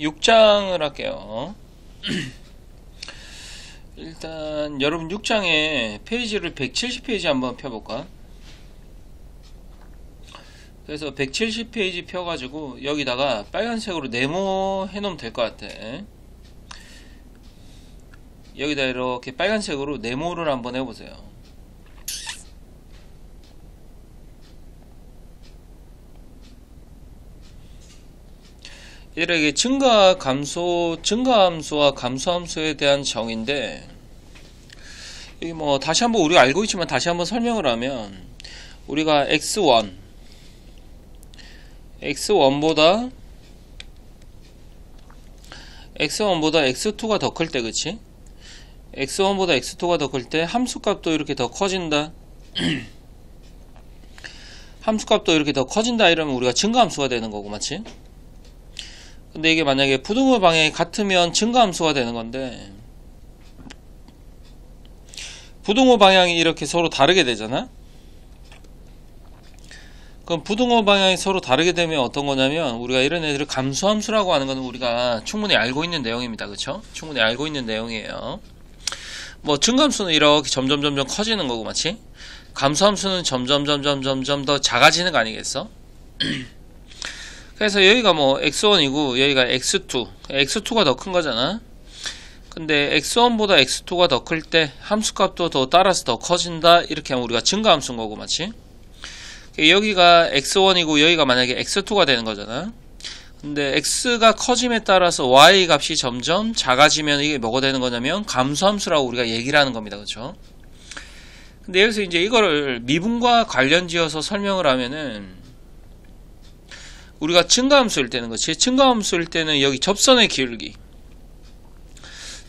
6장을 할게요. 일단 여러분 6장에 페이지를 170페이지 한번 펴볼까? 그래서 170페이지 펴가지고 여기다가 빨간색으로 네모 해놓으면 될 것 같아. 여기다 이렇게 빨간색으로 네모를 한번 해보세요. 이렇게 증가함수와 감소함수에 대한 정의인데, 여기 뭐 다시 한번 우리가 알고 있지만 다시 한번 설명을 하면, 우리가 x1보다 x2가 더 클 때, 그치? x1보다 x2가 더 클 때 함수값도 이렇게 더 커진다. 함수값도 이렇게 더 커진다 이러면 우리가 증가함수가 되는 거고, 맞지? 근데 이게 만약에 부등호 방향이 같으면 증가함수가 되는 건데, 부등호 방향이 이렇게 서로 다르게 되잖아? 그럼 부등호 방향이 서로 다르게 되면 어떤 거냐면, 우리가 이런 애들을 감소함수라고 하는 건 우리가 충분히 알고 있는 내용입니다. 그쵸? 충분히 알고 있는 내용이에요. 뭐 증가함수는 이렇게 점점 커지는 거고, 맞지? 감소함수는 점점 더 작아지는 거 아니겠어? 그래서 여기가 뭐 x1이고 여기가 x2가 더 큰 거잖아. 근데 x1보다 x2가 더 클 때 함수값도 더 따라서 더 커진다 이렇게 하면 우리가 증가함수인 거고, 맞지? 여기가 x1이고 여기가 만약에 x2가 되는 거잖아. 근데 x가 커짐에 따라서 y 값이 점점 작아지면 이게 뭐가 되는 거냐면 감소함수라고 우리가 얘기를 하는 겁니다. 그쵸? 근데 여기서 이제 이거를 미분과 관련 지어서 설명을 하면은, 우리가 증가함수일 때는, 그치? 증가함수일 때는 여기 접선의 기울기,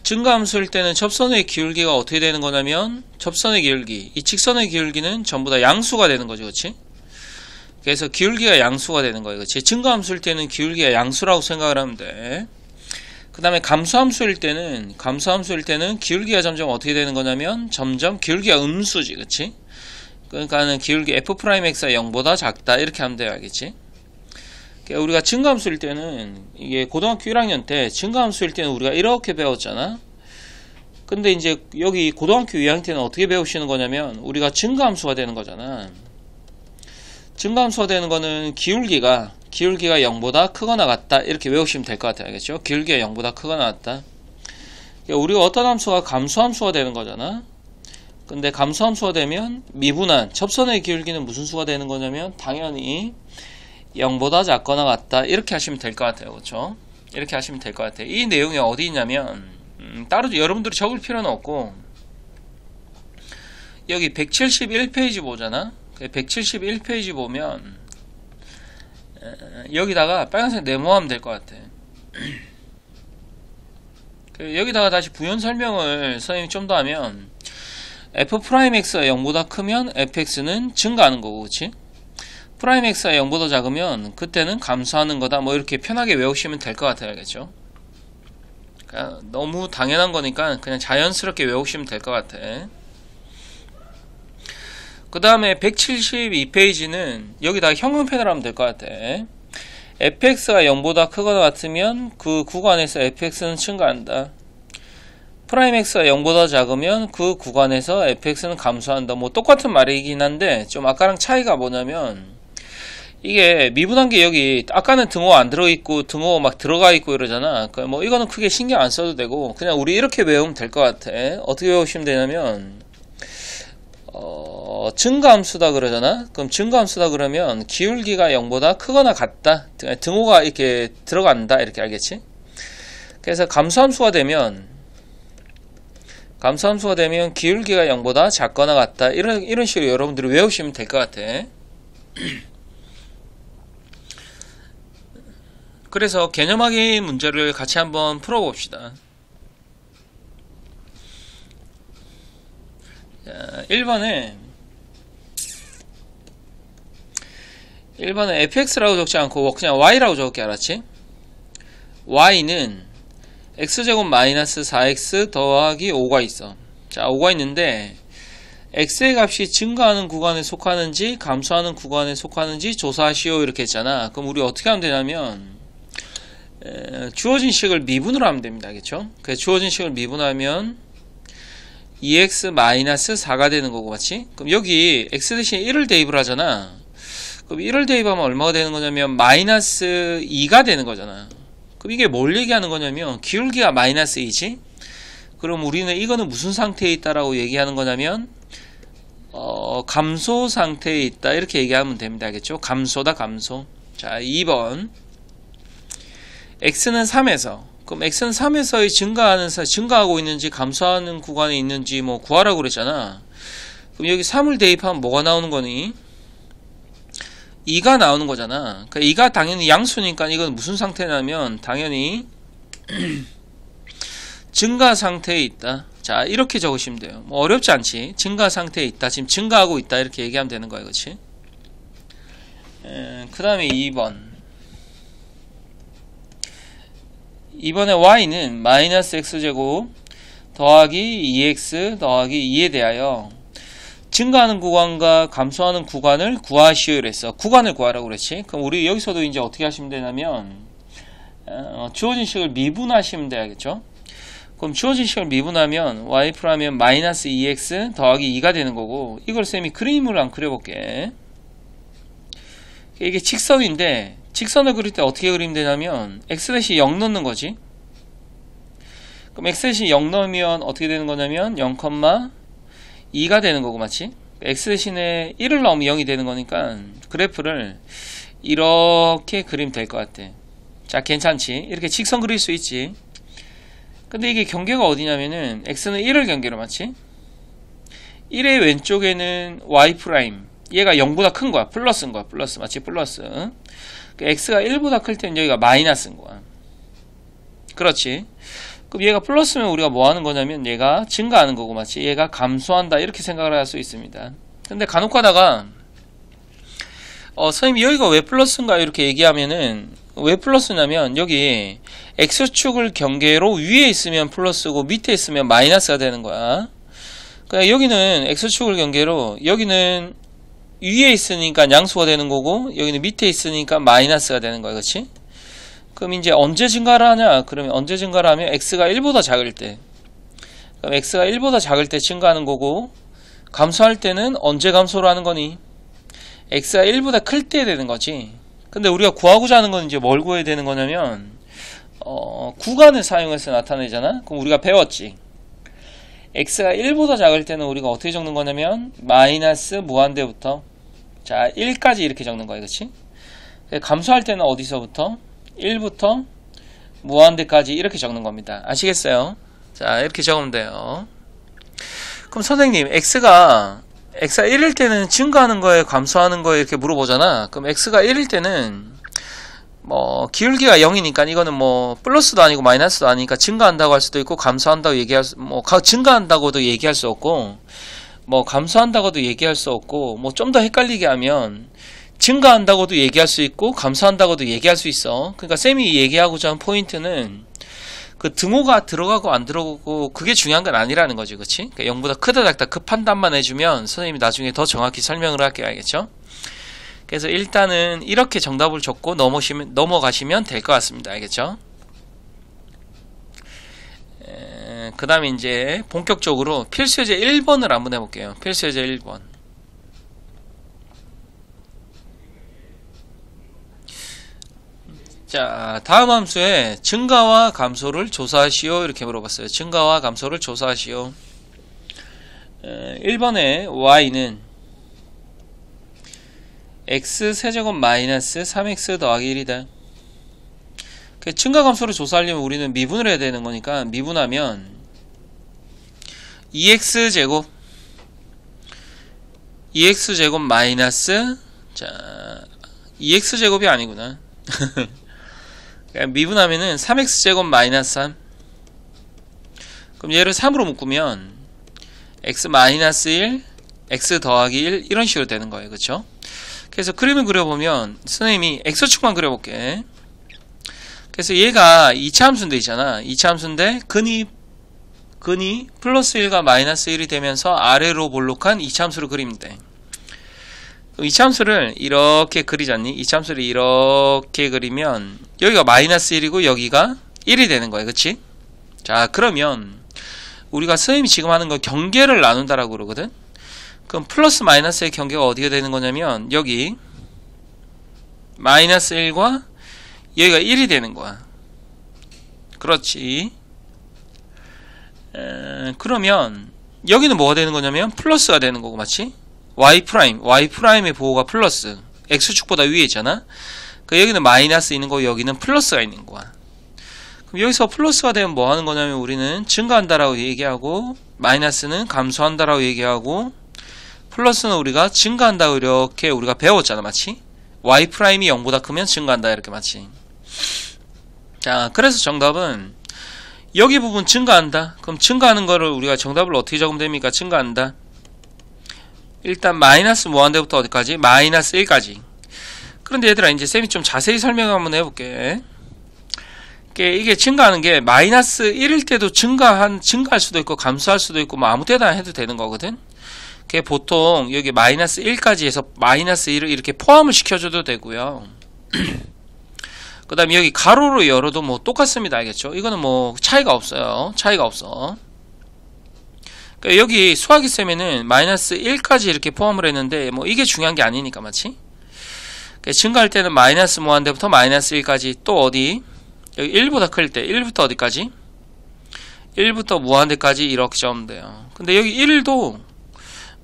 증가함수일 때는 접선의 기울기가 어떻게 되는 거냐면, 접선의 기울기, 이 직선의 기울기는 전부 다 양수가 되는 거죠. 그치? 그래서 기울기가 양수가 되는 거예요. 그치? 증가함수일 때는 기울기가 양수라고 생각을 하면 돼. 그 다음에 감소함수일 때는 기울기가 점점 어떻게 되는 거냐면, 점점 기울기가 음수지. 그치? 그러니까는 기울기 f'x가 0보다 작다 이렇게 하면 돼요. 알겠지? 우리가 증가함수일 때는, 이게 고등학교 1학년 때 증가함수일 때는 우리가 이렇게 배웠잖아. 근데 이제 여기 고등학교 2학년 때는 어떻게 배우시는 거냐면, 우리가 증가함수가 되는 거잖아. 증가함수가 되는 거는 기울기가 0보다 크거나 같다 이렇게 외우시면 될 것 같아요. 알겠죠? 기울기가 0보다 크거나 같다. 우리가 어떤 함수가 감소함수가 되는 거잖아. 근데 감소함수가 되면 미분한 접선의 기울기는 무슨 수가 되는 거냐면, 당연히 0보다 작거나 같다 이렇게 하시면 될 것 같아요. 그렇죠? 이렇게 하시면 될 것 같아요. 이 내용이 어디 있냐면, 따로 여러분들이 적을 필요는 없고, 여기 171페이지 보잖아. 171페이지 보면 여기다가 빨간색 네모하면 될 것 같아. 여기다가 다시 부연 설명을 선생님이 좀 더 하면, f'x가 0보다 크면 fx는 증가하는 거고, 그치? 프라임 x가 0보다 작으면 그때는 감소하는 거다, 뭐 이렇게 편하게 외우시면 될 것 같아요. 알겠죠? 그러니까 너무 당연한 거니까 그냥 자연스럽게 외우시면 될 것 같아. 그 다음에 172페이지는 여기다가 형용편을 하면 될 것 같아. fx가 0보다 크거나 같으면 그 구간에서 fx는 증가한다. 프라임 x가 0보다 작으면 그 구간에서 fx는 감소한다. 뭐 똑같은 말이긴 한데, 좀 아까랑 차이가 뭐냐면, 이게 미분한 게 여기 아까는 등호 안 들어있고 등호 막 들어가 있고 이러잖아. 뭐 이거는 크게 신경 안 써도 되고 그냥 우리 이렇게 외우면 될 것 같아. 어떻게 외우시면 되냐면, 증가함수다 그러잖아. 그럼 증가함수다 그러면 기울기가 0보다 크거나 같다, 등호가 이렇게 들어간다 이렇게 알겠지? 그래서 감소함수가 되면 기울기가 0보다 작거나 같다 이런 식으로 여러분들이 외우시면 될 것 같아. 그래서 개념하기 문제를 같이 한번 풀어봅시다. 자, 1번에 fx라고 적지 않고 그냥 y라고 적을게. 알았지? y는 x제곱 마이너스 4x 더하기 5가 있어. 자, 5가 있는데 x의 값이 증가하는 구간에 속하는지 감소하는 구간에 속하는지 조사하시오 이렇게 했잖아. 그럼 우리 어떻게 하면 되냐면, 주어진 식을 미분으로 하면 됩니다. 알겠죠? 그래서 주어진 식을 미분하면 2x-4가 되는 거고, 맞지? 그럼 여기 x 대신에 1을 대입을 하잖아. 그럼 1을 대입하면 얼마가 되는 거냐면 마이너스 2가 되는 거잖아. 그럼 이게 뭘 얘기하는 거냐면 기울기가 마이너스 2지? 그럼 우리는 이거는 무슨 상태에 있다라고 얘기하는 거냐면 감소 상태에 있다 이렇게 얘기하면 됩니다. 알겠죠? 감소다, 감소. 자, 2번 x는 3에서, 그럼 x는 3에서의 증가하고 있는지 감소하는 구간에 있는지 뭐 구하라고 그랬잖아. 그럼 여기 3을 대입하면 뭐가 나오는 거니? 2가 나오는 거잖아. 그러니까 2가 당연히 양수니까 이건 무슨 상태냐면 당연히 증가 상태에 있다. 자, 이렇게 적으시면 돼요. 뭐 어렵지 않지. 증가 상태에 있다. 지금 증가하고 있다. 이렇게 얘기하면 되는 거야. 그렇지? 그 다음에 2번에 y는 마이너스 x제곱 더하기 2x 더하기 2에 대하여 증가하는 구간과 감소하는 구간을 구하시오 이랬어. 구간을 구하라고 그랬지. 그럼 우리 여기서도 이제 어떻게 하시면 되냐면 주어진 식을 미분하시면 돼야겠죠. 그럼 주어진 식을 미분하면 y 하면 마이너스 2x 더하기 2가 되는 거고, 이걸 쌤이 그림으로 한번 그려볼게. 이게 직선인데 직선을 그릴 때 어떻게 그리면 되냐면 x' 0 넣는 거지. 그럼 x' 0 넣으면 어떻게 되는 거냐면 0,2가 되는 거고, 맞지? x 대신에 1을 넣으면 0이 되는 거니까 그래프를 이렇게 그리면 될 것 같아. 자, 괜찮지? 이렇게 직선 그릴 수 있지. 근데 이게 경계가 어디냐면은 x는 1을 경계로, 맞지? 1의 왼쪽에는 y' 얘가 0보다 큰 거야. 플러스인 거야. 플러스, 맞지? 플러스. x가 1보다 클 때는 여기가 마이너스인 거야. 그렇지? 그럼 얘가 플러스면 우리가 뭐 하는 거냐면 얘가 증가하는 거고, 맞지? 얘가 감소한다 이렇게 생각을 할 수 있습니다. 근데 간혹 가다가 선생님 여기가 왜 플러스인가 이렇게 얘기하면은 왜 플러스냐면 여기 x축을 경계로 위에 있으면 플러스고 밑에 있으면 마이너스가 되는 거야. 그러니까 여기는 x축을 경계로 여기는 위에 있으니까 양수가 되는 거고 여기는 밑에 있으니까 마이너스가 되는 거야. 그렇지? 그럼 이제 언제 증가를 하냐? 그러면 언제 증가를 하면 x가 1보다 작을 때. 그럼 x가 1보다 작을 때 증가하는 거고, 감소할 때는 언제 감소를 하는 거니? x가 1보다 클 때 되는 거지. 근데 우리가 구하고자 하는 건 이제 뭘 구해야 되는 거냐면 구간을 사용해서 나타내잖아. 그럼 우리가 배웠지. x가 1보다 작을 때는 우리가 어떻게 적는 거냐면 마이너스 무한대부터 자 1까지 이렇게 적는 거야. 그렇지? 감소할 때는 어디서부터? 1부터 무한대까지 이렇게 적는 겁니다. 아시겠어요? 자, 이렇게 적으면 돼요. 그럼 선생님 x가 1일 때는 증가하는 거에 감소하는 거에 이렇게 물어보잖아. 그럼 x가 1일 때는 뭐 기울기가 0이니까 이거는 뭐 플러스도 아니고 마이너스도 아니니까 증가한다고 할 수도 있고 감소한다고 증가한다고도 얘기할 수 없고 뭐 감소한다고도 얘기할 수 없고 뭐 좀 더 헷갈리게 하면 증가한다고도 얘기할 수 있고 감소한다고도 얘기할 수 있어. 그러니까 쌤이 얘기하고자 하는 포인트는 그 등호가 들어가고 안 들어가고 그게 중요한 건 아니라는 거지. 그치? 그러니까 0보다 크다 작다 그 판단만 해주면 선생님이 나중에 더 정확히 설명을 할게요. 알겠죠? 그래서 일단은 이렇게 정답을 적고 넘어가시면 될 것 같습니다. 알겠죠? 그 다음에 이제 본격적으로 필수예제 1번을 한번 해볼게요. 필수예제 1번. 자, 다음 함수에 증가와 감소를 조사하시오 이렇게 물어봤어요. 증가와 감소를 조사하시오. 1번에 y는 x세제곱 마이너스 3x 더하기 1이다. 증가 감소를 조사하려면 우리는 미분을 해야 되는 거니까 미분하면 2x제곱 마이너스 자 2x제곱이 아니구나. 미분하면은 3x제곱 마이너스 3. 그럼 얘를 3으로 묶으면 x 마이너스 1 x 더하기 1 이런 식으로 되는 거예요. 그쵸? 그래서 그림을 그려보면 선생님이 x축만 그려볼게. 그래서 얘가 2차 함수인데 있잖아. 2차 함수인데 근이 플러스 1과 마이너스 1이 되면서 아래로 볼록한 2차 함수를 그리면 돼. 이차함수를 이렇게 그리잖니? 이차함수를 이렇게 그리면 여기가 마이너스 1이고 여기가 1이 되는 거예요. 그치? 자, 그러면 우리가 선생님이 지금 하는 거 경계를 나눈다라고 그러거든? 그럼 플러스 마이너스의 경계가 어디가 되는 거냐면 여기 마이너스 1과 여기가 1이 되는 거야. 그렇지. 그러면 여기는 뭐가 되는 거냐면 플러스가 되는 거고, 맞지? Y'의 보호가 플러스, X축보다 위에 있잖아. 그 여기는 마이너스 있는 거고 여기는 플러스가 있는 거야. 그럼 여기서 플러스가 되면 뭐 하는 거냐면 우리는 증가한다라고 얘기하고, 마이너스는 감소한다라고 얘기하고, 플러스는 우리가 증가한다고 이렇게 우리가 배웠잖아, 맞지? Y'이 0보다 크면 증가한다, 이렇게, 맞지? 자, 그래서 정답은 여기 부분 증가한다. 그럼 증가하는 거를 우리가 정답을 어떻게 적으면 됩니까? 증가한다. 일단 마이너스 무한대부터 어디까지? 마이너스 1까지. 그런데 얘들아, 이제 쌤이 좀 자세히 설명 한번 해볼게. 이게 증가하는 게 마이너스 1일 때도 증가할 수도 있고 감소할 수도 있고 뭐 아무 때나 해도 되는 거거든. 그게 보통 여기 마이너스 1까지 해서 마이너스 1을 이렇게 포함을 시켜줘도 되고요. 그 다음에 여기 가로로 열어도 뭐 똑같습니다. 알겠죠? 이거는 뭐 차이가 없어요. 차이가 없어. 그러니까 여기 수학이 쌤에는 마이너스 1까지 이렇게 포함을 했는데 뭐 이게 중요한 게 아니니까, 맞지? 그러니까 증가할 때는 마이너스 무한대부터 마이너스 1까지, 또 어디? 여기 1보다 클 때 1부터 어디까지? 1부터 무한대까지 이렇게 적으면 돼요. 근데 여기 1도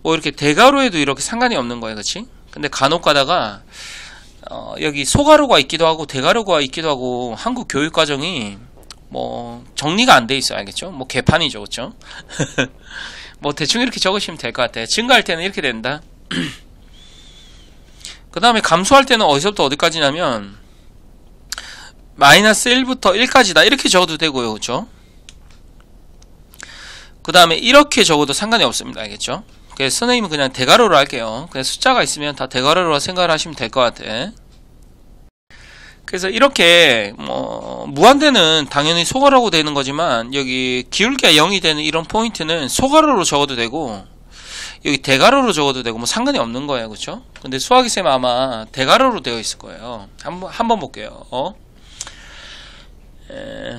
뭐 이렇게 대가로에도 이렇게 상관이 없는 거예요. 그치? 근데 간혹 가다가 여기 소가로가 있기도 하고 대가로가 있기도 하고 한국 교육과정이 뭐 정리가 안 돼 있어요. 알겠죠? 뭐 개판이죠. 그쵸? 뭐 대충 이렇게 적으시면 될 것 같아요. 증가할 때는 이렇게 된다. 그 다음에 감소할 때는 어디서부터 어디까지냐면 마이너스 1부터 1까지다 이렇게 적어도 되고요. 그쵸? 그 다음에 이렇게 적어도 상관이 없습니다. 알겠죠? 그래서 선생님은 그냥 대가로로 할게요. 그냥 숫자가 있으면 다 대가로로 생각을 하시면 될 것 같아. 그래서 이렇게 뭐 무한대는 당연히 소가로로 되는 거지만 여기 기울기가 0이 되는 이런 포인트는 소가로로 적어도 되고 여기 대가로로 적어도 되고 뭐 상관이 없는 거예요. 그렇죠? 근데 수학이 쌤 아마 대가로로 되어 있을 거예요. 한번 볼게요.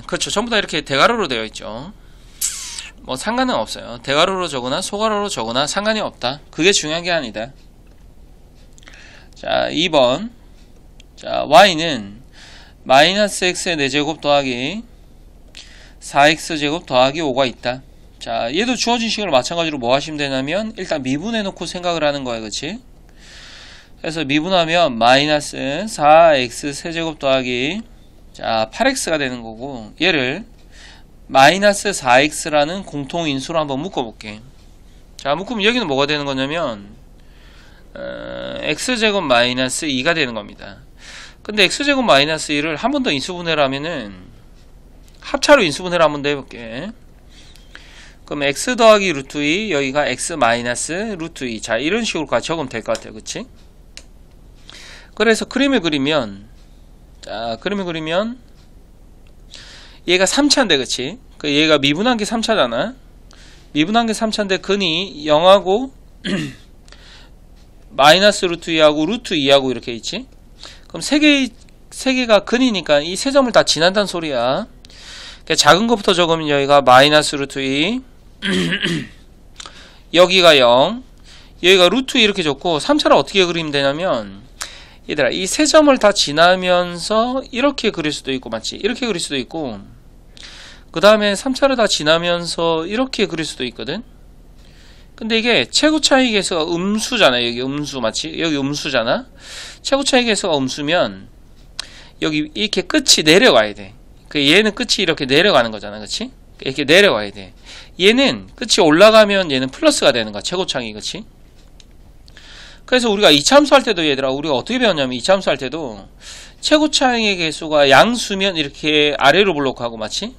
그렇죠. 전부 다 이렇게 대가로로 되어 있죠. 뭐 상관은 없어요. 대가로로 적으나 소가로로 적으나 상관이 없다. 그게 중요한 게 아니다. 자, 2번. 자, y는 마이너스 x의 4제곱 더하기 4x제곱 더하기 5가 있다. 자, 얘도 주어진 식을 마찬가지로 뭐 하시면 되냐면 일단 미분해 놓고 생각을 하는 거야. 그치? 그래서 미분하면 마이너스 4x 세제곱 더하기 자 8x가 되는 거고, 얘를 마이너스 4x라는 공통인수로 한번 묶어볼게. 자, 묶으면 여기는 뭐가 되는 거냐면 x제곱 마이너스 2가 되는 겁니다. 근데 x제곱 마이너스 2를 한 번 더 인수분해를 하면은 합차로 인수분해를 한번 더 해볼게. 그럼 x 더하기 루트 2, 여기가 x 마이너스 루트 2. 자, 이런 식으로 적으면 될 것 같아요. 그치? 그래서 그림을 그리면, 자, 그림을 그리면 얘가 3차인데, 그치? 얘가 미분한 게 3차잖아. 미분한 게 3차인데 근이 0하고 마이너스 루트 2하고 루트 2하고 이렇게 있지? 그럼 세 개가 근이니까 이 세 점을 다 지난다는 소리야. 그러니까 작은 것부터 적으면 여기가 마이너스 루트 2 여기가 0 여기가 루트 2 이렇게 적고 3차를 어떻게 그리면 되냐면 얘들아, 이 세 점을 다 지나면서 이렇게 그릴 수도 있고, 맞지? 이렇게 그릴 수도 있고, 그 다음에 3차를 다 지나면서 이렇게 그릴 수도 있거든? 근데 이게 최고 차이 계수가 음수잖아. 여기 음수, 맞지? 여기 음수잖아? 최고 차이 계수가 음수면 여기 이렇게 끝이 내려가야 돼. 얘는 끝이 이렇게 내려가는 거잖아. 그치? 이렇게 내려가야 돼. 얘는 끝이 올라가면 얘는 플러스가 되는 거야. 최고 차이, 그치? 그래서 우리가 이차함수 할 때도 얘들아, 우리가 어떻게 배웠냐면 이차함수 할 때도 최고 차이의 계수가 양수면 이렇게 아래로 블록하고, 맞지?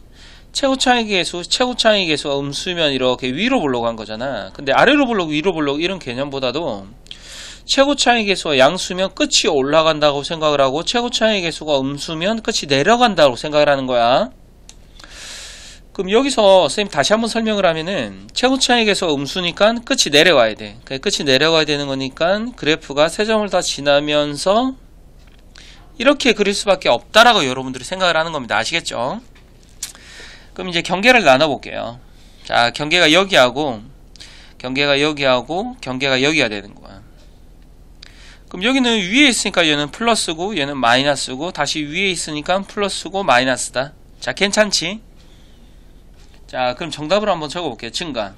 최고 차이 계수가 음수면 이렇게 위로 블록한 거잖아. 근데 아래로 블록, 위로 블록 이런 개념보다도 최고 차이 계수가 양수면 끝이 올라간다고 생각을 하고 최고 차이 계수가 음수면 끝이 내려간다고 생각을 하는 거야. 그럼 여기서 선생님 다시 한번 설명을 하면은 최고차익에서 음수니까 끝이 내려와야 돼. 끝이 내려가야 되는 거니까 그래프가 세 점을 다 지나면서 이렇게 그릴 수밖에 없다라고 여러분들이 생각을 하는 겁니다. 아시겠죠? 그럼 이제 경계를 나눠 볼게요. 자, 경계가 여기하고 경계가 여기가 되는 거야. 그럼 여기는 위에 있으니까 얘는 플러스고 얘는 마이너스고 다시 위에 있으니까 플러스고 마이너스다. 자, 괜찮지? 자, 그럼 정답을 한번 적어볼게요. 증가.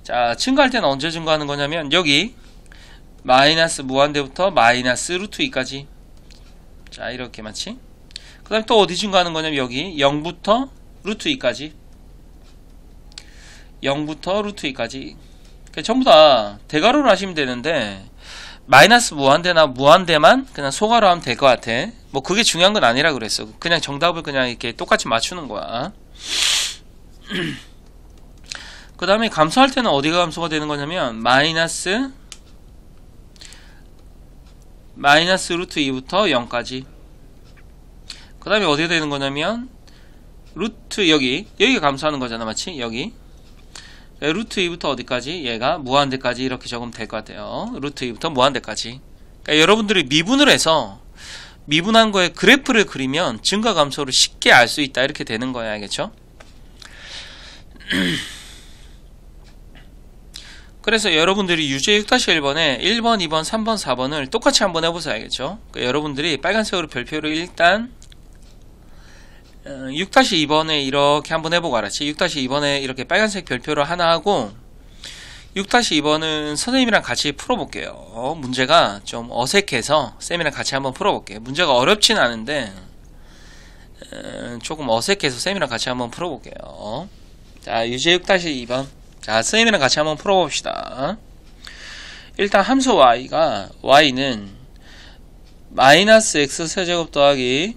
자, 증가할 때는 언제 증가하는 거냐면 여기 마이너스 무한대부터 마이너스 루트 2까지. 자, 이렇게 맞지? 그 다음에 또 어디 증가하는 거냐면 여기 0부터 루트 2까지. 0부터 루트 2까지. 전부 다 대괄호로 하시면 되는데 마이너스 무한대나 무한대만 그냥 소괄호 하면 될 것 같아. 뭐 그게 중요한 건 아니라 그랬어. 그냥 정답을 그냥 이렇게 똑같이 맞추는 거야. 그 다음에 감소할 때는 어디가 감소가 되는 거냐면 마이너스 루트 2부터 0까지. 그 다음에 어디가 되는 거냐면 루트 여기가 감소하는 거잖아, 맞지? 여기 루트 2부터 어디까지? 얘가 무한대까지 이렇게 적으면 될 것 같아요. 루트 2부터 무한대까지. 그러니까 여러분들이 미분을 해서 미분한 거에 그래프를 그리면 증가 감소를 쉽게 알 수 있다 이렇게 되는 거야, 알겠죠? 그래서 여러분들이 유제 6-1번에 1번, 2번, 3번, 4번을 똑같이 한번 해보세요, 알겠죠? 그러니까 여러분들이 빨간색으로 별표를 일단 6-2번에 이렇게 한번 해보고 알았지? 6-2번에 이렇게 빨간색 별표를 하나 하고 6-2번은 선생님이랑 같이 풀어볼게요. 문제가 좀 어색해서 쌤이랑 같이 한번 풀어볼게요. 문제가 어렵진 않은데 조금 어색해서 쌤이랑 같이 한번 풀어볼게요. 자, 유제 6-2번. 자, 선생님이랑 같이 한번 풀어봅시다. 일단 함수 y는 마이너스 x 세제곱 더하기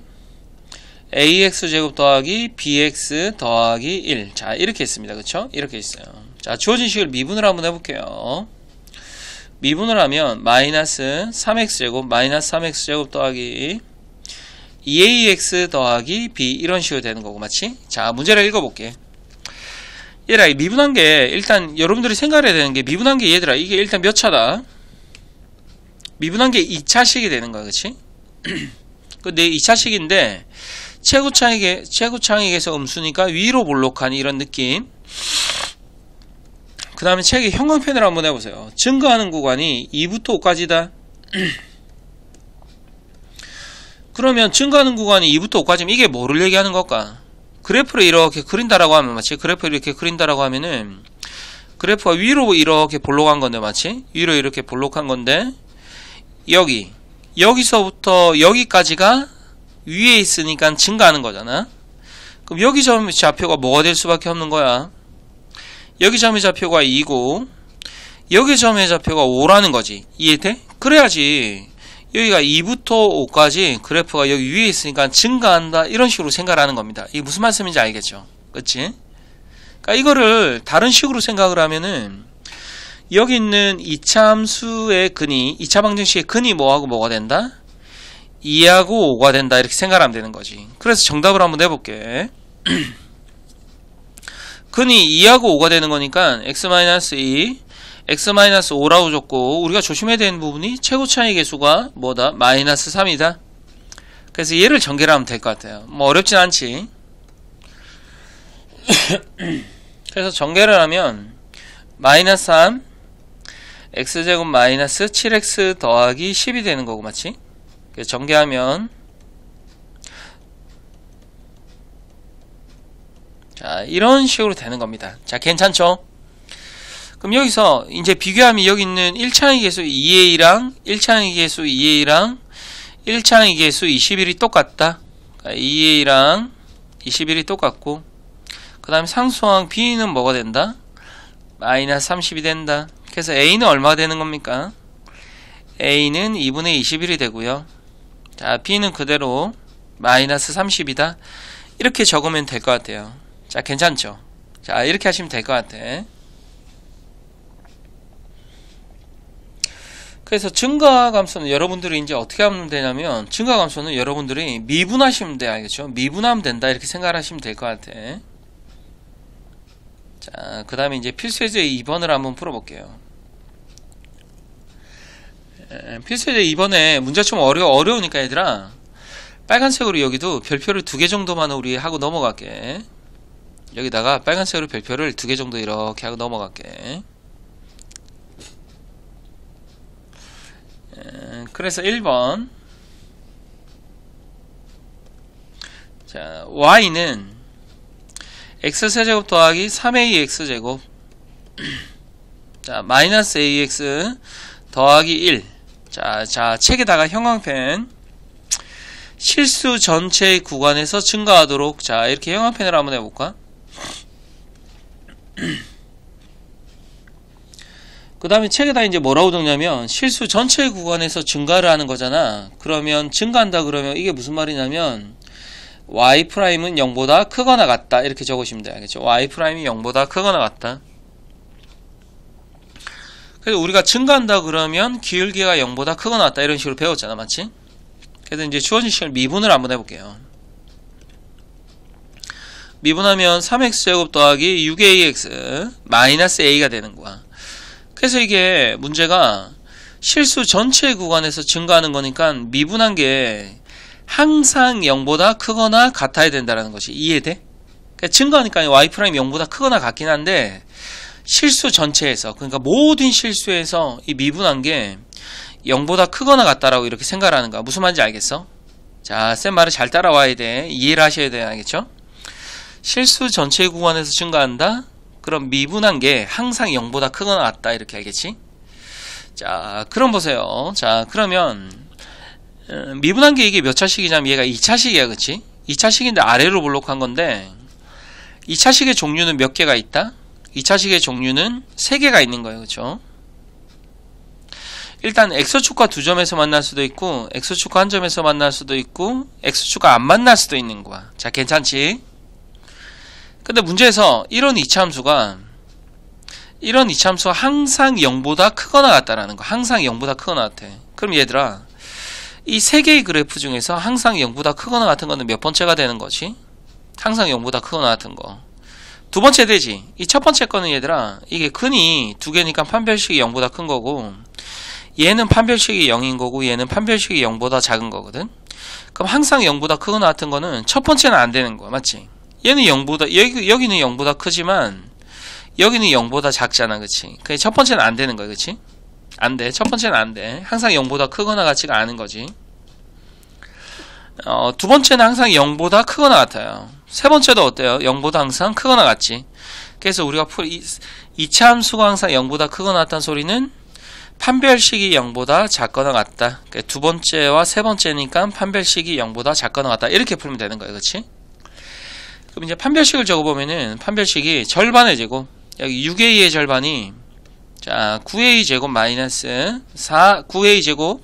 ax제곱 더하기 bx 더하기 1. 자, 이렇게 있습니다. 그쵸? 이렇게 있어요. 자, 주어진 식을 미분을 한번 해볼게요. 미분을 하면 마이너스 3x제곱 마이너스 3x제곱 더하기 2ax 더하기 b 이런 식으로 되는 거고, 맞지? 자, 문제를 읽어볼게. 얘들아, 미분한 게 일단 여러분들이 생각해야 되는 게 미분한 게 얘들아 이게 일단 몇 차다? 미분한 게 2차식이 되는 거야, 그치? 근데 2차식인데 최고차익에서 음수니까 위로 볼록한 이런 느낌. 그 다음에 책의 형광펜을 한번 해보세요. 증가하는 구간이 2부터 5까지다. 그러면 증가하는 구간이 2부터 5까지면 이게 뭐를 얘기하는 걸까? 그래프를 이렇게 그린다라고 하면, 마치 그래프를 이렇게 그린다라고 하면은 그래프가 위로 이렇게 볼록한 건데, 마치 위로 이렇게 볼록한 건데 여기서부터 여기까지가 위에 있으니까 증가하는 거잖아. 그럼 여기 점의 좌표가 뭐가 될 수밖에 없는 거야? 여기 점의 좌표가 2고 여기 점의 좌표가 5라는 거지. 이해돼? 그래야지 여기가 2부터 5까지 그래프가 여기 위에 있으니까 증가한다 이런 식으로 생각을 하는 겁니다. 이게 무슨 말씀인지 알겠죠? 그치? 그러니까 이거를 다른 식으로 생각을 하면은 여기 있는 2차 함수의 근이 2차 방정식의 근이 뭐하고 뭐가 된다? 2하고 5가 된다 이렇게 생각하면 되는 거지. 그래서 정답을 한번 내볼게. 근이 2하고 5가 되는 거니까 x-2 x-5라고 줬고 우리가 조심해야 되는 부분이 최고차익의 수가 뭐다? 마이너스 3이다. 그래서 얘를 전개를 하면 될 것 같아요. 뭐 어렵진 않지. 그래서 전개를 하면 마이너스 3 x제곱 마이너스 7x 더하기 10이 되는 거고, 맞지? 그래서 전개하면 자, 이런 식으로 되는 겁니다. 자, 괜찮죠? 그럼 여기서 이제 비교하면 여기 있는 1차의 개수 2a랑 1차의 개수 2a랑 1차의 개수 21이 똑같다. 2a랑 21이 똑같고 그 다음에 상수항 b는 뭐가 된다? 마이너스 30이 된다. 그래서 a는 얼마가 되는 겁니까? a는 2분의 21이 되고요. 자, b는 그대로 마이너스 30이다. 이렇게 적으면 될 것 같아요. 자, 괜찮죠? 자, 이렇게 하시면 될 것 같아. 그래서 증가감소는 여러분들이 이제 어떻게 하면 되냐면 증가감소는 여러분들이 미분하시면 돼. 알겠죠? 미분하면 된다. 이렇게 생각하시면 될 것 같아. 자, 그 다음에 이제 필수예제 2번을 한번 풀어볼게요. 필수예제 2번에 문제가 좀 어려우니까 얘들아, 빨간색으로 여기도 별표를 2개 정도만 우리 하고 넘어갈게. 여기다가 빨간색으로 별표를 2개 정도 이렇게 하고 넘어갈게. 그래서 1번, 자, y는 x세제곱 더하기 3ax제곱 자, 마이너스 ax 더하기 1. 자, 책에다가 형광펜 실수 전체의 구간에서 증가하도록, 자, 이렇게 형광펜으로 한번 해볼까? 그 다음에 책에다 이제 뭐라고 적냐면 실수 전체의 구간에서 증가를 하는 거잖아. 그러면 증가한다 그러면 이게 무슨 말이냐면 y''은 0보다 크거나 같다, 이렇게 적으시면 돼요. 알겠죠? y''이 0보다 크거나 같다. 그래서 우리가 증가한다 그러면 기울기가 0보다 크거나 같다, 이런 식으로 배웠잖아. 맞지? 그래서 이제 주어진 식을 미분을 한번 해볼게요. 미분하면 3x제곱 더하기 6ax 마이너스 a가 되는 거야. 그래서 이게 문제가 실수 전체 구간에서 증가하는 거니까 미분한 게 항상 0보다 크거나 같아야 된다는 것이 이해돼? 그러니까 증가하니까 y' 0보다 크거나 같긴 한데 실수 전체에서, 그러니까 모든 실수에서 이 미분한 게 0보다 크거나 같다라고 이렇게 생각을 하는 거야. 무슨 말인지 알겠어? 자, 쌤 말을 잘 따라와야 돼. 이해를 하셔야 돼. 알겠죠? 실수 전체 구간에서 증가한다? 그럼 미분한 게 항상 0보다 크거나 같다, 이렇게 알겠지? 자, 그럼 보세요. 자, 그러면 미분한 게 이게 몇 차식이냐면 얘가 2차식이야. 그치? 2차식인데 아래로 볼록한 건데 2차식의 종류는 몇 개가 있다? 2차식의 종류는 3개가 있는 거예요. 그쵸? 일단 x축과 두 점에서 만날 수도 있고 x축과 한 점에서 만날 수도 있고 x축과 안 만날 수도 있는 거야. 자, 괜찮지? 근데 문제에서 이런 이차함수가 항상 0보다 크거나 같다라는 거. 항상 0보다 크거나 같아. 그럼 얘들아, 이 3개의 그래프 중에서 항상 0보다 크거나 같은 거는 몇 번째가 되는 거지? 항상 0보다 크거나 같은 거. 두 번째 되지. 이 첫 번째 거는 얘들아, 이게 근이 2개니까 판별식이 0보다 큰 거고, 얘는 판별식이 0인 거고, 얘는 판별식이 0보다 작은 거거든? 그럼 항상 0보다 크거나 같은 거는 첫 번째는 안 되는 거야. 맞지? 얘는 0보다, 여기는 0보다 크지만, 여기는 0보다 작잖아. 그치? 그게 첫 번째는 안 되는 거야. 그치? 안 돼. 첫 번째는 안 돼. 항상 0보다 크거나 같지가 않은 거지. 두 번째는 항상 0보다 크거나 같아요. 세 번째도 어때요? 0보다 항상 크거나 같지. 그래서 우리가 이차 함수가 항상 0보다 크거나 같다는 소리는 판별식이 0보다 작거나 같다. 그러니까 두 번째와 세 번째니까 판별식이 0보다 작거나 같다. 이렇게 풀면 되는 거예요. 그렇지? 그럼 이제 판별식을 적어보면은 판별식이 절반의 제곱, 여기 6a의 절반이, 자, 9a 제곱 마이너스 9a 제곱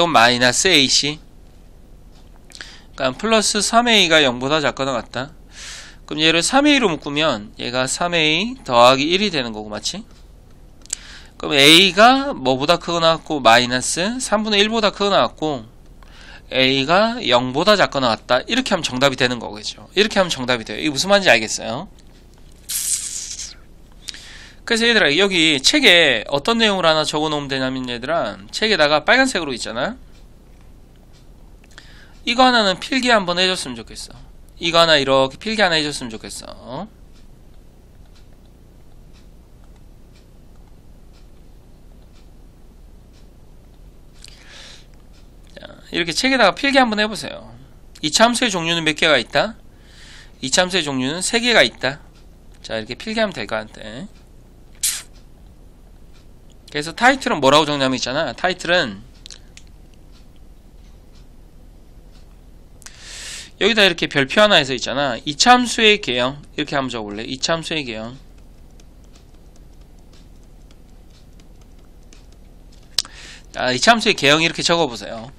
마이너스 ac, 그러니까 플러스 3a가 0보다 작거나 같다. 그럼 얘를 3a로 묶으면 얘가 3a 더하기 1이 되는 거고. 맞지? 그럼 a가 뭐보다 크거나 같고 마이너스 3분의 1보다 크거나 같고 a가 0보다 작거나 같다. 이렇게 하면 정답이 되는 거겠죠. 이렇게 하면 정답이 돼요. 이게 무슨 말인지 알겠어요? 그래서 얘들아, 여기 책에 어떤 내용을 하나 적어 놓으면 되냐면, 얘들아, 책에다가 빨간색으로 있잖아. 이거 하나는 필기 한번 해줬으면 좋겠어. 이거 하나 이렇게 필기 하나 해줬으면 좋겠어. 자, 이렇게 책에다가 필기 한번 해보세요. 이차 함수의 종류는 몇 개가 있다? 이차 함수의 종류는 3개가 있다. 자, 이렇게 필기하면 될 것 같아. 그래서 타이틀은 뭐라고 적냐면 있잖아. 타이틀은 여기다 이렇게 별표 하나 해서 있잖아. 이차 함수의 개형, 이렇게 한번 적어볼래? 이차 함수의 개형. 자, 이차 함수의 개형 이렇게 적어보세요.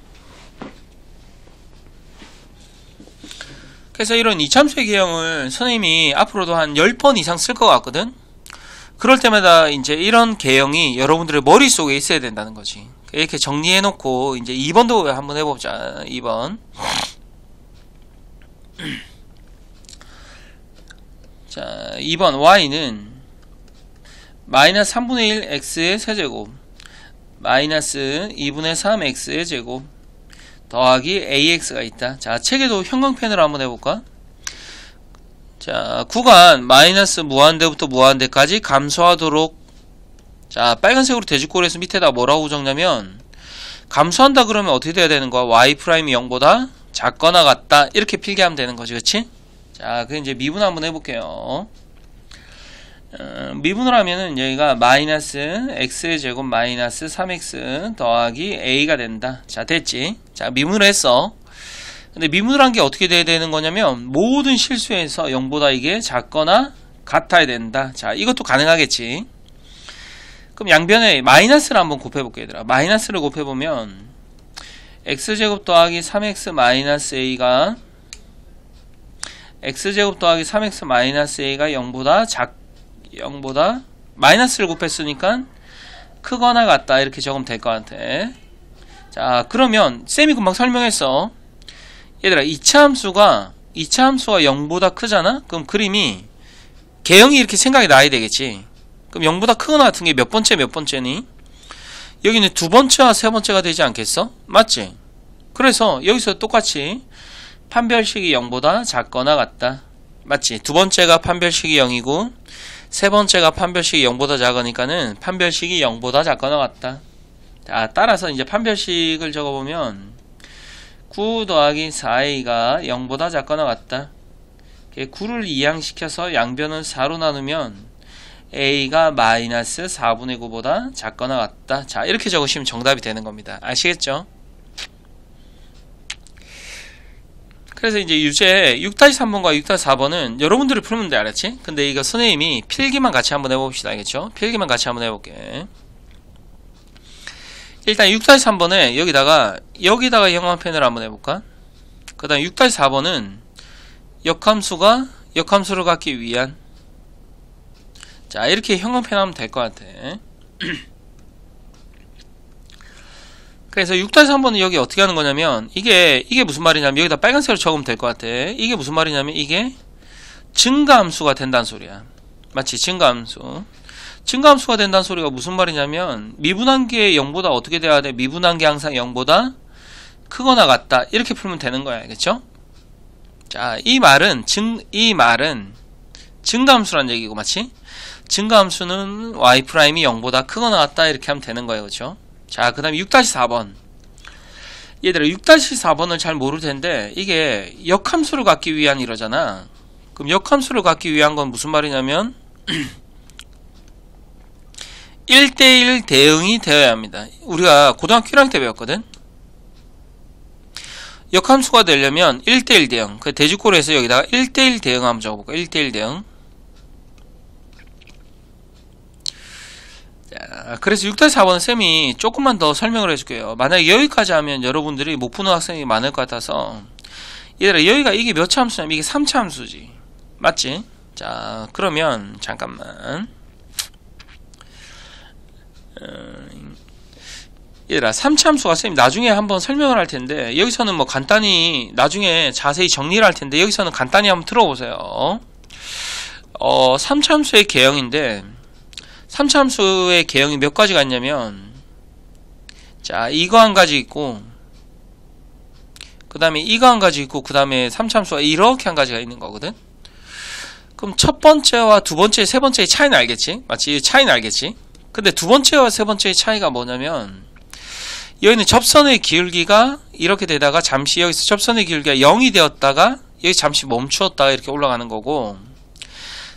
그래서 이런 이차 함수의 개형을 선생님이 앞으로도 한 10번 이상 쓸 것 같거든? 그럴 때마다 이제 이런 개형이 여러분들의 머릿속에 있어야 된다는 거지. 이렇게 정리해 놓고 이제 2번도 한번 해보자. 2번. 자, 2번 y는 마이너스 3분의 1 x의 세제곱 마이너스 2분의 3 x의 제곱 더하기 ax가 있다. 자, 책에도 형광펜으로 한번 해볼까? 자, 구간 마이너스 무한대부터 무한대까지 감소하도록, 자, 빨간색으로 돼지꼬리에서 밑에다 뭐라고 적냐면 감소한다 그러면 어떻게 돼야 되는 거야? y 프라임이 0보다 작거나 같다, 이렇게 필기하면 되는 거지, 그치? 자, 그 이제 미분 한번 해볼게요. 미분을 하면은 여기가 마이너스 x의 제곱 마이너스 3x 더하기 a가 된다. 자, 됐지? 자, 미분을 했어. 근데 미분을 한 게 어떻게 돼야 되는 거냐면 모든 실수에서 0보다 이게 작거나 같아야 된다. 자, 이것도 가능하겠지. 그럼 양변에 마이너스를 한번 곱해볼게, 얘들아. 마이너스를 곱해보면 x제곱 더하기 3x 마이너스 a가 x제곱 더하기 3x 마이너스 a가 0보다 마이너스를 곱했으니까 크거나 같다, 이렇게 적으면 될 것 같아. 자, 그러면 쌤이 금방 설명했어. 얘들아, 2차 함수가 0보다 크잖아? 그럼 그림이 개형이 이렇게 생각이 나야 되겠지. 그럼 0보다 크거나 같은 게 몇 번째니? 여기는 두 번째와 세 번째가 되지 않겠어? 맞지? 그래서 여기서 똑같이 판별식이 0보다 작거나 같다. 맞지? 두 번째가 판별식이 0이고 세 번째가 판별식이 0보다 작으니까는 판별식이 0보다 작거나 같다. 자, 따라서 이제 판별식을 적어보면 9 더하기 4a가 0보다 작거나 같다. 9를 이항시켜서 양변을 4로 나누면 a가 마이너스 4분의 9보다 작거나 같다. 자, 이렇게 적으시면 정답이 되는 겁니다. 아시겠죠? 그래서 이제 유제 6-3번과 6-4번은 여러분들이 풀면 돼, 알았지? 근데 이거 선생님이 필기만 같이 한번 해봅시다, 알겠죠? 필기만 같이 한번 해볼게. 일단 6-3번에 여기다가 형광펜을 한번 해볼까? 그 다음 6-4번은 역함수를 갖기 위한, 자, 이렇게 형광펜 하면 될 것 같아. 그래서 6-3번은 여기 어떻게 하는 거냐면 이게 무슨 말이냐면 여기다 빨간색으로 적으면 될 것 같아. 이게 무슨 말이냐면 이게 증가함수가 된다는 소리야. 맞지? 증가함수가 된다는 소리가 무슨 말이냐면 미분한 게 0보다 어떻게 돼야 돼? 미분한 게 항상 0보다 크거나 같다, 이렇게 풀면 되는 거야. 알겠죠? 자, 이 말은 증가함수란 얘기고, 맞지? 증가함수는 y 프라임이 0보다 크거나 같다, 이렇게 하면 되는 거예요. 그렇죠? 자, 그 다음에 6-4번. 얘들아, 6-4번을 잘 모를 텐데 이게 역함수를 갖기 위한 이러잖아. 그럼 역함수를 갖기 위한 건 무슨 말이냐면 1대1 대응이 되어야 합니다. 우리가 고등학교 1학년 때 배웠거든. 역함수가 되려면 1대1 대응, 그 대지꼴에서 여기다가 1대1 대응 한번 적어볼까? 1대1 대응. 자, 그래서 6-4번은 쌤이 조금만 더 설명을 해줄게요. 만약에 여기까지 하면 여러분들이 못 푸는 학생이 많을 것 같아서, 얘들아, 여기가 이게 몇 차 함수냐면 이게 3차 함수지. 맞지? 자, 그러면 잠깐만. 얘들아, 3차 함수가 쌤이 나중에 한번 설명을 할 텐데, 여기서는 뭐 간단히 나중에 자세히 정리를 할 텐데, 여기서는 간단히 한번 들어보세요. 3차 함수의 개형인데, 3차 함수의 개형이 몇 가지가 있냐면, 자, 이거 한 가지 있고, 그 다음에 이거 한 가지 있고, 그 다음에 3차 함수가 이렇게 한 가지가 있는 거거든. 그럼 첫 번째와 두 번째, 세 번째의 차이는 알겠지? 맞지? 차이는 알겠지? 근데 두 번째와 세 번째의 차이가 뭐냐면, 여기는 접선의 기울기가 이렇게 되다가 잠시 여기서 접선의 기울기가 0이 되었다가 여기 잠시 멈추었다가 이렇게 올라가는 거고,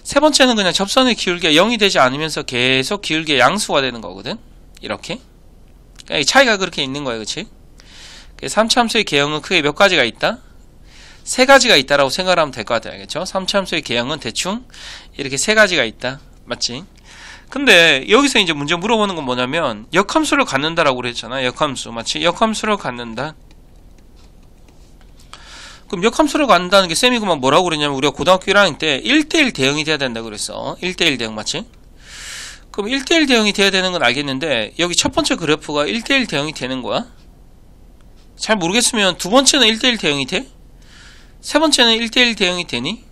세 번째는 그냥 접선의 기울기가 0이 되지 않으면서 계속 기울기의 양수가 되는 거거든. 이렇게. 그러니까 이 차이가 그렇게 있는 거예요. 그치? 3차 함수의 개형은 크게 몇 가지가 있다? 세 가지가 있다라고 생각을 하면 될 것 같아요. 알겠죠? 3차 함수의 개형은 대충 이렇게 세 가지가 있다. 맞지? 근데 여기서 이제 문제 물어보는 건 뭐냐면 역함수를 갖는다라고 그랬잖아. 역함수. 맞지? 역함수를 갖는다. 그럼 역함수를 갖는다는 게 쌤이 그만 뭐라고 그랬냐면 우리가 고등학교 1학년 때 1대1 대응이 돼야 된다 그랬어. 1대1 대응. 맞지? 그럼 1대1 대응이 돼야 되는 건 알겠는데 여기 첫 번째 그래프가 1대1 대응이 되는 거야? 잘 모르겠으면 두 번째는 1대1 대응이 돼? 세 번째는 1대1 대응이 되니?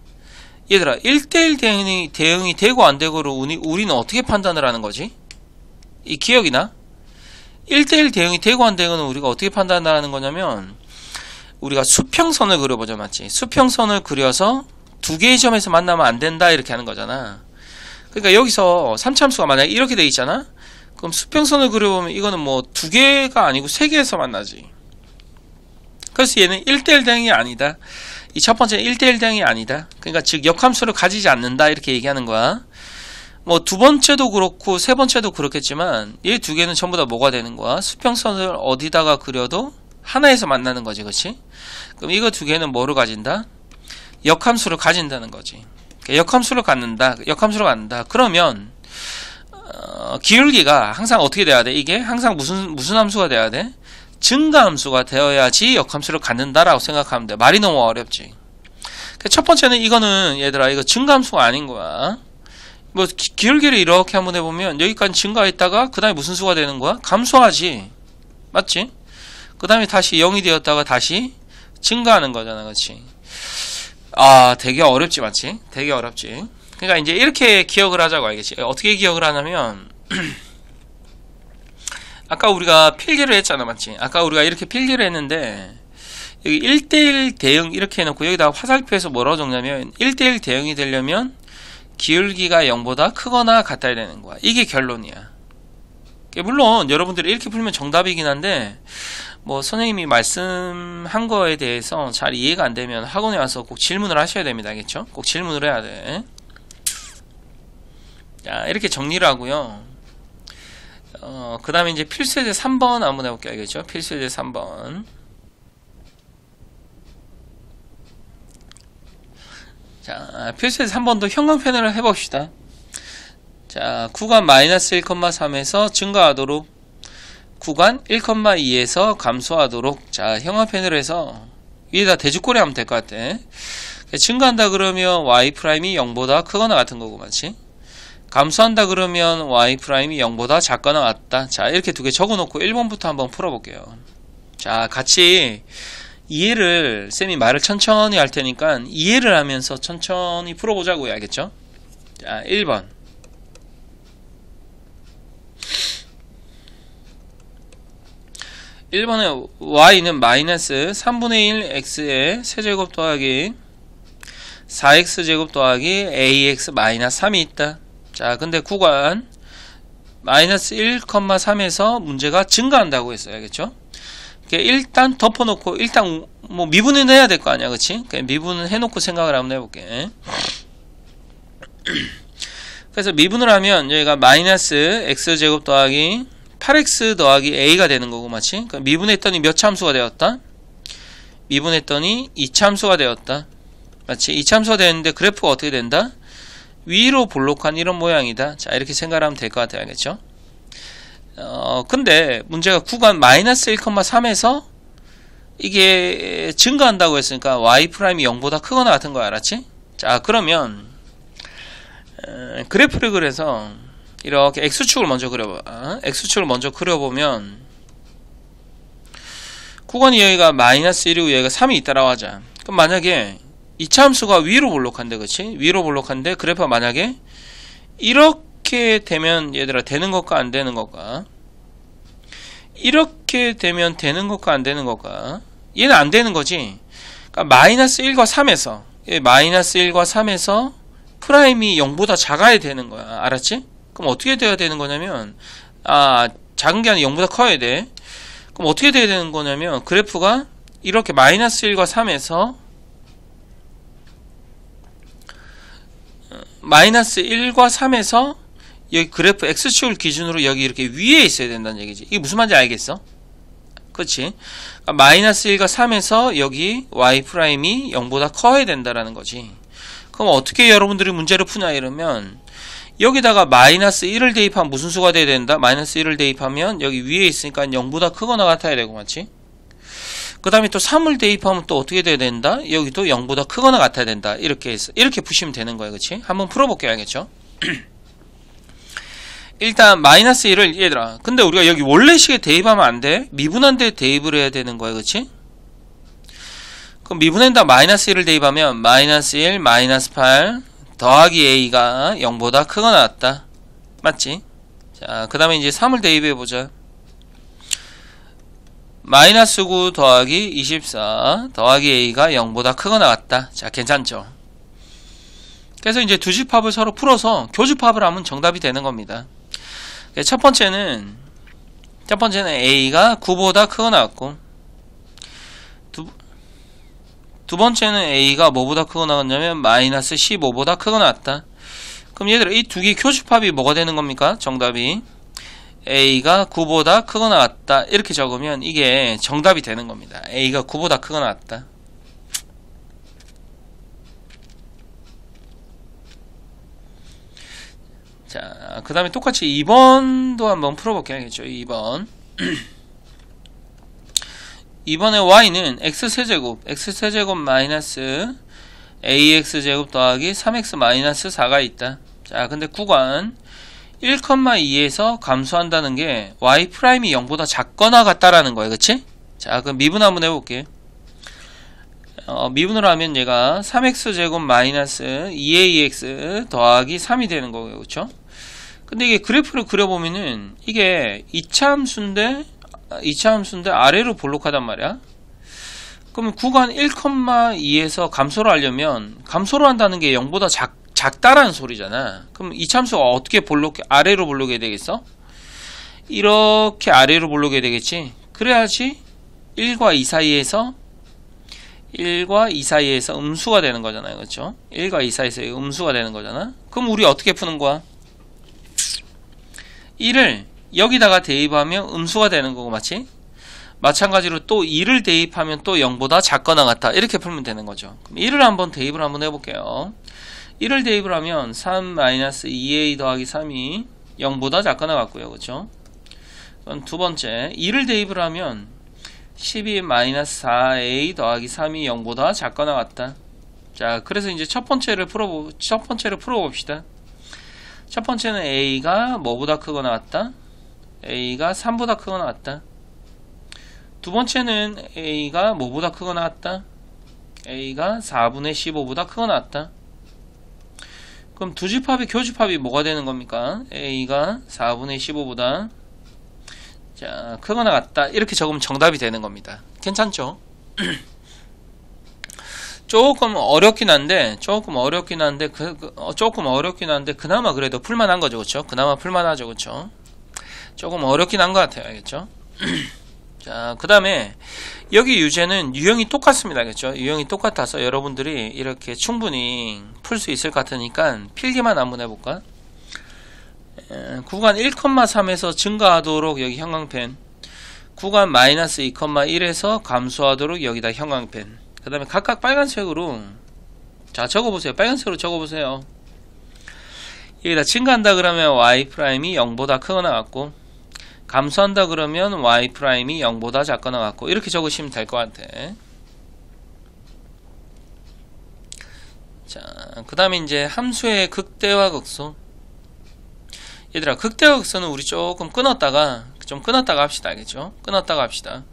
얘들아 1대1 대응이 되고 안 되고를 우리는 어떻게 판단을 하는 거지? 이 기억이나? 1대1 대응이 되고 안 되고는 우리가 어떻게 판단하는 거냐면, 우리가 수평선을 그려보자, 맞지? 수평선을 그려서 두 개의 점에서 만나면 안 된다 이렇게 하는 거잖아. 그러니까 여기서 3차함수가 만약에 이렇게 돼 있잖아? 그럼 수평선을 그려보면 이거는 뭐 두 개가 아니고 세 개에서 만나지. 그래서 얘는 1대1 대응이 아니다. 이 첫 번째는 1대1 대응이 아니다. 그러니까 즉 역함수를 가지지 않는다 이렇게 얘기하는 거야. 뭐 두 번째도 그렇고 세 번째도 그렇겠지만 얘 두 개는 전부 다 뭐가 되는 거야? 수평선을 어디다가 그려도 하나에서 만나는 거지, 그렇지? 그럼 이거 두 개는 뭐를 가진다? 역함수를 가진다는 거지. 그러니까 역함수를 갖는다. 그러면 기울기가 항상 어떻게 돼야 돼? 이게 항상 무슨 함수가 돼야 돼? 증가함수가 되어야지 역함수를 갖는다라고 생각하면 돼. 말이 너무 어렵지. 첫 번째는 이거는 얘들아 이거 증가함수가 아닌 거야. 뭐 기울기를 이렇게 한번 해보면 여기까지 증가했다가 그 다음에 무슨 수가 되는 거야? 감소하지. 맞지? 그 다음에 다시 0이 되었다가 다시 증가하는 거잖아. 그렇지? 아, 되게 어렵지. 맞지? 되게 어렵지. 그러니까 이제 이렇게 기억을 하자고 알겠지? 어떻게 기억을 하냐면 아까 우리가 필기를 했잖아. 맞지? 아까 우리가 이렇게 필기를 했는데 여기 1대1 대응 이렇게 해놓고 여기다 화살표에서 뭐라고 적냐면 1대1 대응이 되려면 기울기가 0보다 크거나 같아야 되는 거야. 이게 결론이야. 물론 여러분들이 이렇게 풀면 정답이긴 한데 뭐 선생님이 말씀한 거에 대해서 잘 이해가 안 되면 학원에 와서 꼭 질문을 하셔야 됩니다. 알겠죠? 꼭 질문을 해야 돼. 자, 이렇게 정리를 하고요. 그 다음에 이제 필수예제 3번 한번 해볼게요. 알겠죠? 필수예제 3번. 자, 필수예제 3번도 형광펜으로 해봅시다. 자, 구간 마이너스 1,3에서 증가하도록 구간 1,2에서 감소하도록. 자, 형광펜으로 해서 위에다 대죽거리 하면 될 것 같아. 증가한다 그러면 y' 0보다 크거나 같은 거고, 맞지? 감소한다 그러면 y' 0보다 작거나 같다. 자, 이렇게 두 개 적어놓고 1번부터 한번 풀어볼게요. 자, 같이 이해를, 쌤이 말을 천천히 할 테니까 이해를 하면서 천천히 풀어보자고요. 알겠죠? 자, 1번. (1번에) y는 마이너스 3분의 1 x의 세제곱 더하기 4x제곱 더하기 ax 마이너스 3이 있다. 자, 근데 구간 마이너스 1,3에서 문제가 증가한다고 했어요. 알겠죠? 일단 덮어놓고 일단 뭐 미분은 해야 될 거 아니야, 그치? 미분은 해놓고 생각을 한번 해볼게. 그래서 미분을 하면 여기가 마이너스 x제곱 더하기 8x 더하기 a가 되는 거고, 맞지? 미분했더니 몇 참수가 되었다? 미분했더니 2참수가 되었다. 맞지? 2참수가 되었는데 그래프가 어떻게 된다? 위로 볼록한 이런 모양이다. 자, 이렇게 생각하면 될 것 같아요. 알겠죠? 근데 문제가 구간 마이너스 1,3에서 이게 증가한다고 했으니까 y' 0보다 크거나 같은 거 알았지? 자, 그러면 그래프를 그려서 이렇게 x축을 먼저 그려봐. x축을 먼저 그려보면 구간이 여기가 마이너스 1이고 여기가 3이 있다라고 하자. 그럼 만약에 이차함수가 위로 볼록한데, 그치? 위로 볼록한데 그래프가 만약에 이렇게 되면 얘들아 되는 것과 안 되는 것과 이렇게 되면 되는 것과 안 되는 것과 얘는 안 되는 거지. 그러니까 마이너스 1과 3에서 마이너스 1과 3에서 프라임이 0보다 작아야 되는 거야. 알았지? 그럼 어떻게 돼야 되는 거냐면 작은 게 아니라 0보다 커야 돼. 그럼 어떻게 돼야 되는 거냐면 그래프가 이렇게 마이너스 1과 3에서 마이너스 1과 3에서 여기 그래프 x축을 기준으로 여기 이렇게 위에 있어야 된다는 얘기지. 이게 무슨 말인지 알겠어? 그렇지? 그러니까 마이너스 1과 3에서 여기 y' 0보다 커야 된다라는 거지. 그럼 어떻게 여러분들이 문제를 푸냐 이러면 여기다가 마이너스 1을 대입하면 무슨 수가 돼야 된다? 마이너스 1을 대입하면 여기 위에 있으니까 0보다 크거나 같아야 되고, 맞지? 그 다음에 또 3을 대입하면 또 어떻게 돼야 된다? 여기도 0보다 크거나 같아야 된다. 이렇게 해서 이렇게 푸시면 되는 거예요. 그치? 한번 풀어볼게요. 알겠죠? 일단 마이너스 1을 얘들아, 근데 우리가 여기 원래식에 대입하면 안 돼. 미분한 데 대입을 해야 되는 거예요. 그치? 그럼 미분한다 마이너스 1을 대입하면 마이너스 1, 마이너스 8, 더하기 a가 0보다 크거나 같다. 맞지? 자, 그 다음에 이제 3을 대입해보자. 마이너스 9 더하기 24 더하기 a가 0보다 크거나 같다. 자, 괜찮죠? 그래서 이제 두 집합을 서로 풀어서 교집합을 하면 정답이 되는 겁니다. 첫 번째는 a가 9보다 크거나 같고, 두 번째는 a가 뭐보다 크거나 같냐면 마이너스 15보다 크거나 같다. 그럼 얘들아, 이 두 개 교집합이 뭐가 되는 겁니까? 정답이 a가 9보다 크거나 같다. 이렇게 적으면 이게 정답이 되는 겁니다. a가 9보다 크거나 같다. 자, 그 다음에 똑같이 2번도 한번 풀어볼게요. 2번. 2번의 y는 x세제곱 마이너스 ax제곱 더하기 3x 마이너스 4가 있다. 자, 근데 구간 1,2에서 감소한다는 게 y 프라임이 0보다 작거나 같다라는 거예요. 그치? 자, 그럼 미분 한번 해볼게. 미분으로 하면 얘가 3x제곱 마이너스 2ax 더하기 3이 되는 거고요. 그쵸? 근데 이게 그래프를 그려보면은 이게 2차 함수인데 아래로 볼록하단 말이야. 그러면 구간 1,2에서 감소를 하려면 감소를 한다는 게 0보다 작다라는 소리잖아. 그럼 2차 함수가 어떻게 아래로 볼록해야 되겠어? 이렇게 아래로 볼록해야 되겠지. 그래야지 1과 2 사이에서 음수가 되는 거잖아요. 그렇죠? 1과 2 사이에서 음수가 되는 거잖아. 그럼 우리 어떻게 푸는 거야? 1을 여기다가 대입하면 음수가 되는 거고, 맞지? 마찬가지로 또 2를 대입하면 또 0보다 작거나 같다. 이렇게 풀면 되는 거죠. 그럼 1을 한번 대입을 한번 해볼게요. 1을 대입을 하면 3-2a 더하기 3이 0보다 작거나 같고요. 그렇죠? 그럼 두 번째, 2를 대입을 하면 12-4a 더하기 3이 0보다 작거나 같다. 자, 그래서 이제 첫 번째를 풀어봅시다. 첫 번째는 a가 뭐보다 크거나 같다? a가 3보다 크거나 같다. 두 번째는 a가 뭐보다 크거나 같다? a가 4분의 15보다 크거나 같다. 그럼 두 집합의 교집합이 뭐가 되는 겁니까? a가 4분의 15보다 자, 크거나 같다. 이렇게 적으면 정답이 되는 겁니다. 괜찮죠? 조금 어렵긴 한데 그나마 그래도 풀만한 거죠. 그렇죠? 그나마 풀만하죠. 그렇죠? 조금 어렵긴 한 것 같아요. 알겠죠? 자, 그 다음에 여기 유제는 유형이 똑같습니다. 알겠죠? 유형이 똑같아서 여러분들이 이렇게 충분히 풀 수 있을 것 같으니까 필기만 한번 해볼까? 구간 1,3에서 증가하도록 여기 형광펜, 구간 마이너스 2,1에서 감소하도록 여기다 형광펜, 그 다음에 각각 빨간색으로 자 적어보세요. 빨간색으로 적어보세요. 여기다 증가한다 그러면 y'이 0보다 크거나 같고, 감소한다 그러면 y'이 0보다 작거나 같고, 이렇게 적으시면 될 것 같아. 자, 그 다음에 이제 함수의 극대화 극소. 얘들아, 극대화 극소는 우리 조금 끊었다가 합시다. 알겠죠? 끊었다가 합시다.